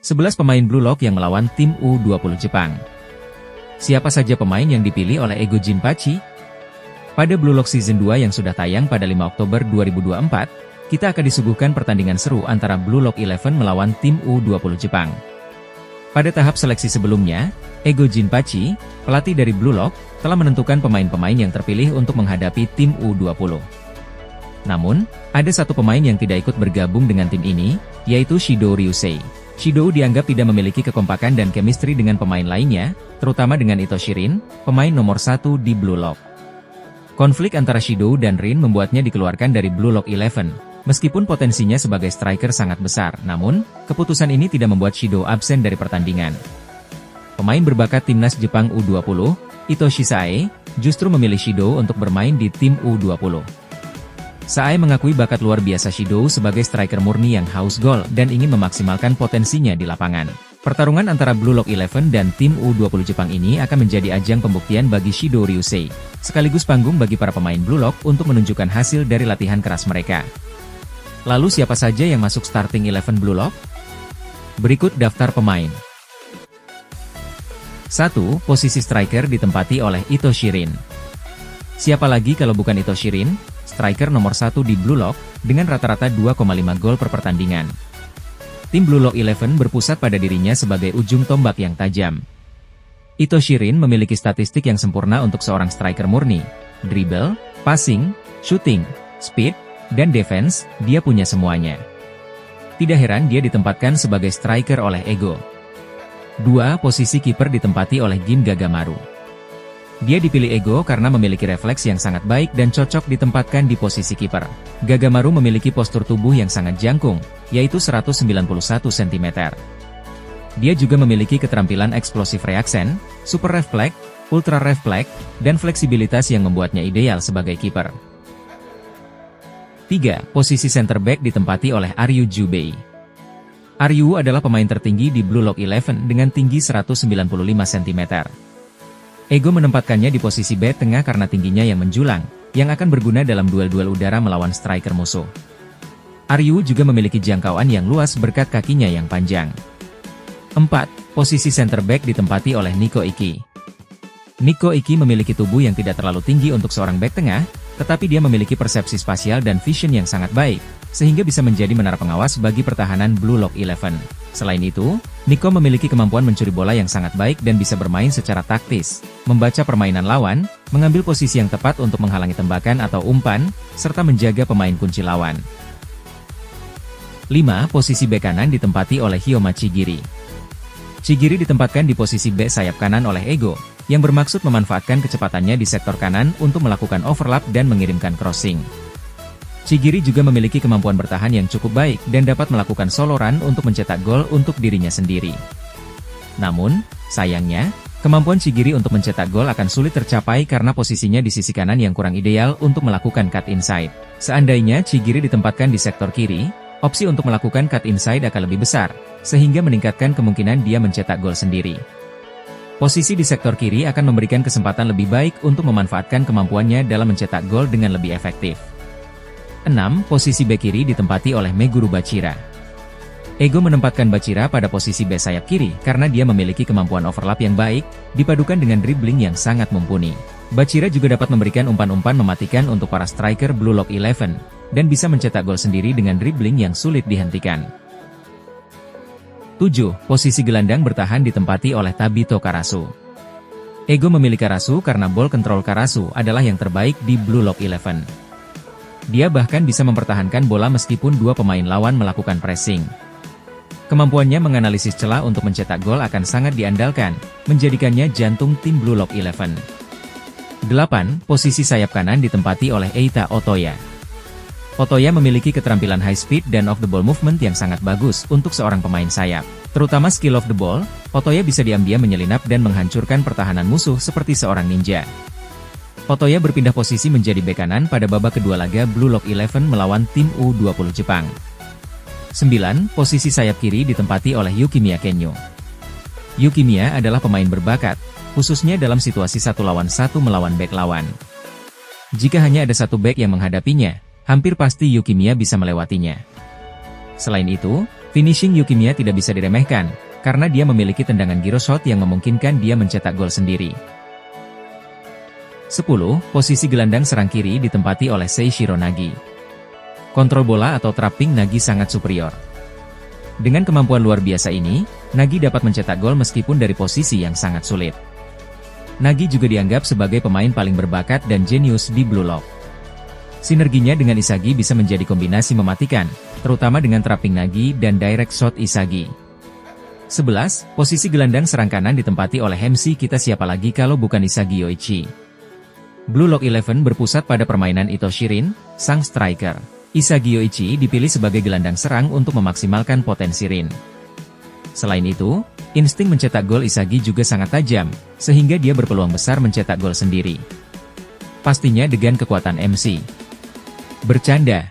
11 pemain Blue Lock yang melawan tim U20 Jepang. Siapa saja pemain yang dipilih oleh Ego Jinpachi? Pada Blue Lock Season 2 yang sudah tayang pada 5 Oktober 2024, kita akan disuguhkan pertandingan seru antara Blue Lock 11 melawan tim U20 Jepang. Pada tahap seleksi sebelumnya, Ego Jinpachi, pelatih dari Blue Lock, telah menentukan pemain-pemain yang terpilih untuk menghadapi tim U20. Namun, ada satu pemain yang tidak ikut bergabung dengan tim ini, yaitu Shido Ryusei. Shido dianggap tidak memiliki kekompakan dan chemistry dengan pemain lainnya, terutama dengan Ito Shirin, pemain nomor 1 di Blue Lock. Konflik antara Shido dan Rin membuatnya dikeluarkan dari Blue Lock 11. Meskipun potensinya sebagai striker sangat besar, namun, keputusan ini tidak membuat Shido absen dari pertandingan. Pemain berbakat timnas Jepang U20, Hitoshi Sae, justru memilih Shido untuk bermain di tim U20. Sae mengakui bakat luar biasa Shido sebagai striker murni yang haus gol dan ingin memaksimalkan potensinya di lapangan. Pertarungan antara Blue Lock 11 dan tim U20 Jepang ini akan menjadi ajang pembuktian bagi Shido Ryusei, sekaligus panggung bagi para pemain Blue Lock untuk menunjukkan hasil dari latihan keras mereka. Lalu siapa saja yang masuk starting 11 Blue Lock? Berikut daftar pemain. 1. Posisi striker ditempati oleh Ito Shirin. Siapa lagi kalau bukan Ito Shirin, striker nomor 1 di Blue Lock, dengan rata-rata 2,5 gol per pertandingan. Tim Blue Lock 11 berpusat pada dirinya sebagai ujung tombak yang tajam. Ito Shirin memiliki statistik yang sempurna untuk seorang striker murni. Dribble, passing, shooting, speed, dan defense, dia punya semuanya. Tidak heran dia ditempatkan sebagai striker oleh Ego. 2. Posisi kiper ditempati oleh Gin Gagamaru. Dia dipilih Ego karena memiliki refleks yang sangat baik dan cocok ditempatkan di posisi kiper. Gagamaru memiliki postur tubuh yang sangat jangkung, yaitu 191 cm. Dia juga memiliki keterampilan explosive reaction, super refleks, ultra refleks, dan fleksibilitas yang membuatnya ideal sebagai kiper. 3. Posisi center back ditempati oleh Ryu Jubei. Ryu adalah pemain tertinggi di Blue Lock 11 dengan tinggi 195 cm. Ego menempatkannya di posisi back tengah karena tingginya yang menjulang, yang akan berguna dalam duel-duel udara melawan striker musuh. Ryu juga memiliki jangkauan yang luas berkat kakinya yang panjang. 4. Posisi center back ditempati oleh Nico Iki. Nico Iki memiliki tubuh yang tidak terlalu tinggi untuk seorang back tengah, tetapi dia memiliki persepsi spasial dan vision yang sangat baik, sehingga bisa menjadi menara pengawas bagi pertahanan Blue Lock 11. Selain itu, Nico memiliki kemampuan mencuri bola yang sangat baik dan bisa bermain secara taktis, membaca permainan lawan, mengambil posisi yang tepat untuk menghalangi tembakan atau umpan, serta menjaga pemain kunci lawan. 5. Posisi bek kanan ditempati oleh Hyoma Chigiri. Chigiri ditempatkan di posisi bek sayap kanan oleh Ego, yang bermaksud memanfaatkan kecepatannya di sektor kanan untuk melakukan overlap dan mengirimkan crossing. Chigiri juga memiliki kemampuan bertahan yang cukup baik dan dapat melakukan solo run untuk mencetak gol untuk dirinya sendiri. Namun, sayangnya, kemampuan Chigiri untuk mencetak gol akan sulit tercapai karena posisinya di sisi kanan yang kurang ideal untuk melakukan cut inside. Seandainya Chigiri ditempatkan di sektor kiri, opsi untuk melakukan cut inside akan lebih besar, sehingga meningkatkan kemungkinan dia mencetak gol sendiri. Posisi di sektor kiri akan memberikan kesempatan lebih baik untuk memanfaatkan kemampuannya dalam mencetak gol dengan lebih efektif. 6. Posisi bek kiri ditempati oleh Meguru Bachira. Ego menempatkan Bachira pada posisi bek sayap kiri karena dia memiliki kemampuan overlap yang baik, dipadukan dengan dribbling yang sangat mumpuni. Bachira juga dapat memberikan umpan-umpan mematikan untuk para striker Blue Lock 11, dan bisa mencetak gol sendiri dengan dribbling yang sulit dihentikan. 7. Posisi gelandang bertahan ditempati oleh Tabito Karasu. Ego memilih Karasu karena ball control Karasu adalah yang terbaik di Blue Lock 11. Dia bahkan bisa mempertahankan bola meskipun dua pemain lawan melakukan pressing. Kemampuannya menganalisis celah untuk mencetak gol akan sangat diandalkan, menjadikannya jantung tim Blue Lock 11. 8. Posisi sayap kanan ditempati oleh Eita Otoya. Otoya memiliki keterampilan high speed dan off the ball movement yang sangat bagus untuk seorang pemain sayap. Terutama skill off the ball, Otoya bisa diam-diam menyelinap dan menghancurkan pertahanan musuh seperti seorang ninja. Otoya berpindah posisi menjadi bek kanan pada babak kedua laga Blue Lock 11 melawan tim U20 Jepang. 9. Posisi sayap kiri ditempati oleh Yukimiya Kenyo. Yukimiya adalah pemain berbakat, khususnya dalam situasi 1 lawan 1 melawan bek lawan. Jika hanya ada satu bek yang menghadapinya, hampir pasti Yukimiya bisa melewatinya. Selain itu, Finishing Yukimiya tidak bisa diremehkan, karena dia memiliki tendangan gyro shot yang memungkinkan dia mencetak gol sendiri. 10. Posisi gelandang serang kiri ditempati oleh Seishiro Nagi. Kontrol bola atau trapping Nagi sangat superior. Dengan kemampuan luar biasa ini, Nagi dapat mencetak gol meskipun dari posisi yang sangat sulit. Nagi juga dianggap sebagai pemain paling berbakat dan jenius di Blue Lock. Sinerginya dengan Isagi bisa menjadi kombinasi mematikan, terutama dengan trapping Nagi dan direct shot Isagi. 11. Posisi gelandang serang kanan ditempati oleh MC kita siapa lagi kalau bukan Isagi Yoichi. Blue Lock 11 berpusat pada permainan Ito Shirin, sang striker. Isagi Yoichi dipilih sebagai gelandang serang untuk memaksimalkan potensi Rin. Selain itu, insting mencetak gol Isagi juga sangat tajam, sehingga dia berpeluang besar mencetak gol sendiri. Pastinya dengan kekuatan MC. Bercanda.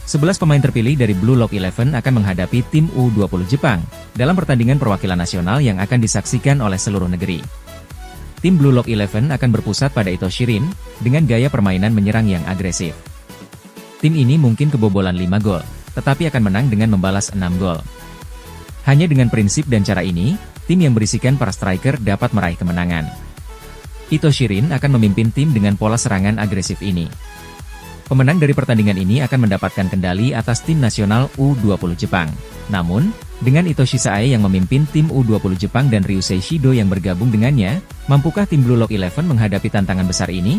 11 pemain terpilih dari Blue Lock 11 akan menghadapi tim U20 Jepang, dalam pertandingan perwakilan nasional yang akan disaksikan oleh seluruh negeri. Tim Blue Lock 11 akan berpusat pada Ito Shirin, dengan gaya permainan menyerang yang agresif. Tim ini mungkin kebobolan 5 gol, tetapi akan menang dengan membalas 6 gol. Hanya dengan prinsip dan cara ini, tim yang berisikan para striker dapat meraih kemenangan. Ito Shirin akan memimpin tim dengan pola serangan agresif ini. Pemenang dari pertandingan ini akan mendapatkan kendali atas tim nasional U20 Jepang. Namun, dengan Itoshi Sae yang memimpin tim U20 Jepang dan Ryusei Shido yang bergabung dengannya, mampukah tim Blue Lock 11 menghadapi tantangan besar ini?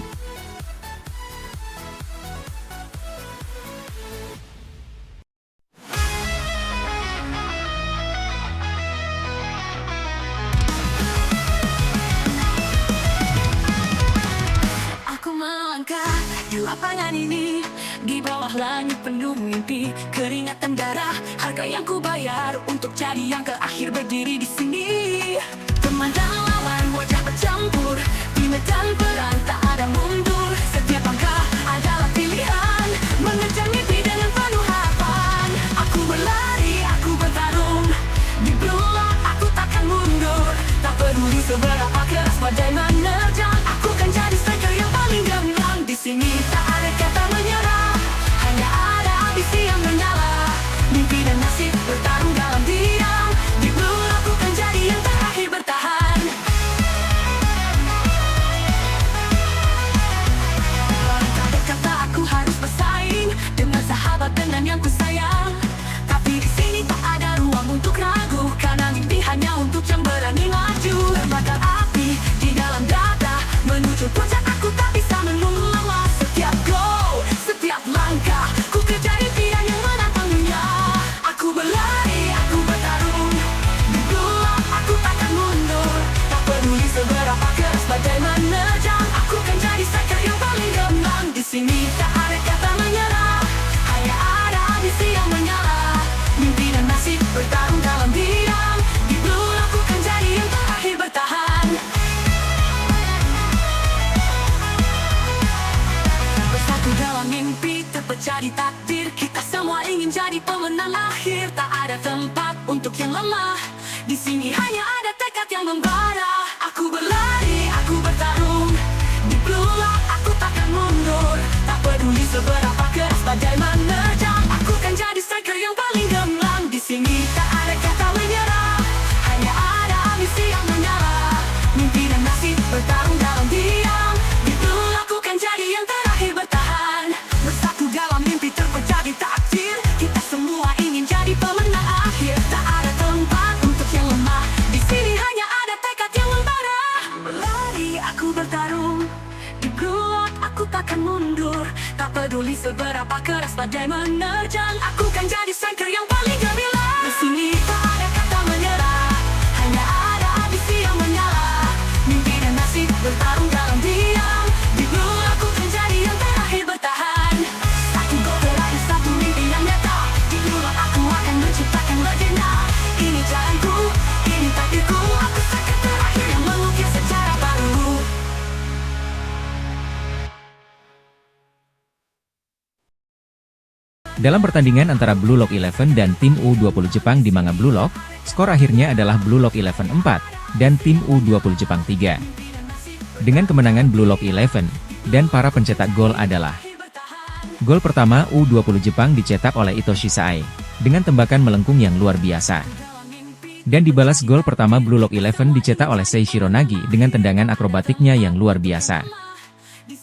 Aku melangkah di lapangan ini, di bawah langit penuh mimpi, keringat dan darah, harga yang ku bayar untuk jadi yang terakhir berdiri di sini. Memandang lawan wajah bercampur, di medan perang tak ada mundur. Setiap langkah adalah pilihan, mengejar mimpi dengan penuh harapan. Aku berlari, aku bertarung, di Blue Lock aku takkan mundur. Tak peduli seberapa keras badai menerjang, aku kan jadi striker yang paling gemilang. Di sini tak ada kata menyerah, hanya ada ambisi yang menyala. Mimpi dan nasib bertarung dalam diam, di Blue Lock aku kan jadi yang terakhir bertahan. Langkah berkata aku harus bersaing dengan sahabat dengan yang ku sayang, tapi di sini tak ada ruang untuk ragu, karena mimpi hanya untuk yang berani maju. Terbakar api di dalam dada, menuju puncak aku tak bisa menunggu lama. Setiap gol, setiap langkah, ku kejar impian yang menantang dunia. Aku berlari, aku bertarung, di Blue Lock aku takkan mundur. Tak peduli seberapa keras badai menerjang, aku kan jadi striker yang paling gemilang. Di sini tak ada kata menyerah, hanya ada ambisi yang menyala. Mimpi dan nasib bertarung dalam diam, di Blue Lock aku kan jadi yang terakhir bertahan. Bersatu dalam mimpi, terpecah di takdir, kita semua ingin jadi pemenang akhir. Tak ada tempat untuk yang lemah, di sini hanya ada tekad yang membara. Aku berlari, aku bertarung, di Blue Lock aku takkan mundur. Tak peduli seberapa keras badai menerjang, aku kan jadi striker yang paling gemilang. Di sini tak ada kata menyerah, hanya ada ambisi yang menyala. Mimpi dan nasib bertarung dalam diam, di Blue Lock aku kan jadi yang terakhir bertahan. Bersatu dalam mimpi, terpecah di takdir, kita semua ingin jadi pemenang akhir. Tak ada tempat untuk yang lemah, di sini hanya ada tekad yang membara. Berlari, aku bertarung, di Blue Lock aku takkan mundur. Tak peduli seberapa keras badai menerjang, aku kan jadi striker yang paling gemilang. Di sini tak ada kata menyerah, hanya ada ambisi yang menyala. Mimpi dan nasib bertarung dalam diam, di Blue Lock aku kan jadi yang terakhir bertahan. Satu gol terakhir, satu mimpi yang nyata, di Blue Lock aku akan menciptakan legenda. Ini jalanku, ini takdirku, aku striker terakhir yang melukis sejarah baru. Dalam pertandingan antara Blue Lock 11 dan tim U20 Jepang di Manga Blue Lock, skor akhirnya adalah Blue Lock 11 4 dan tim U20 Jepang 3. Dengan kemenangan Blue Lock 11, dan para pencetak gol adalah: gol pertama U20 Jepang dicetak oleh Itoshi Sae. dengan tembakan melengkung yang luar biasa. Dan dibalas gol pertama Blue Lock Eleven dicetak olei Seishiro Nagi dengan tendangan akrobatiknya yang luar biasa.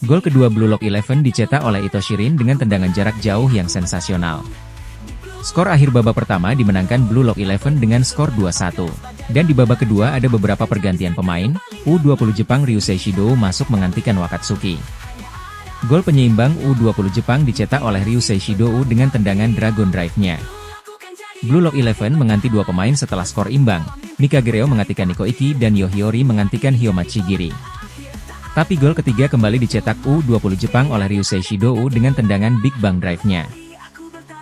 Gol kedua Blue Lock Eleven dicetak oleh Ito Shirin dengan tendangan jarak jauh yang sensasional. Skor akhir babak pertama dimenangkan Blue Lock Eleven dengan skor 2-1. Dan di babak kedua ada beberapa pergantian pemain, U20 Jepang Ryusei Shido masuk menggantikan Wakatsuki. Gol penyeimbang U20 Jepang dicetak oleh Ryusei Shido dengan tendangan Dragon Drive-nya. Blue Lock Eleven mengganti dua pemain setelah skor imbang, Mikagireo menggantikan Niko Iki dan Yohiori menggantikan Hyomachi Giri. Tapi gol ketiga kembali dicetak U20 Jepang oleh Ryusei Shido dengan tendangan Big Bang Drive-nya.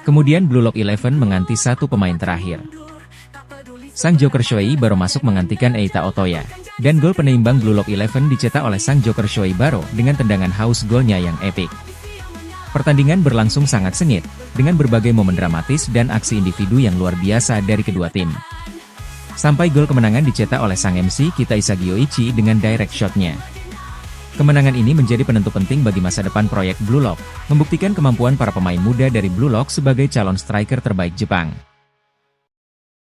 Kemudian Blue Lock Eleven mengganti satu pemain terakhir. Sang Joker Shoei Baro masuk menggantikan Eita Otoya. Dan gol peneimbang Blue Lock Eleven dicetak oleh sang Joker Shoei Baro dengan tendangan haus golnya yang epik. Pertandingan berlangsung sangat sengit, dengan berbagai momen dramatis dan aksi individu yang luar biasa dari kedua tim. Sampai gol kemenangan dicetak oleh sang MC Kita Isagioichi dengan direct shot-nya. Kemenangan ini menjadi penentu penting bagi masa depan proyek Blue Lock, membuktikan kemampuan para pemain muda dari Blue Lock sebagai calon striker terbaik Jepang.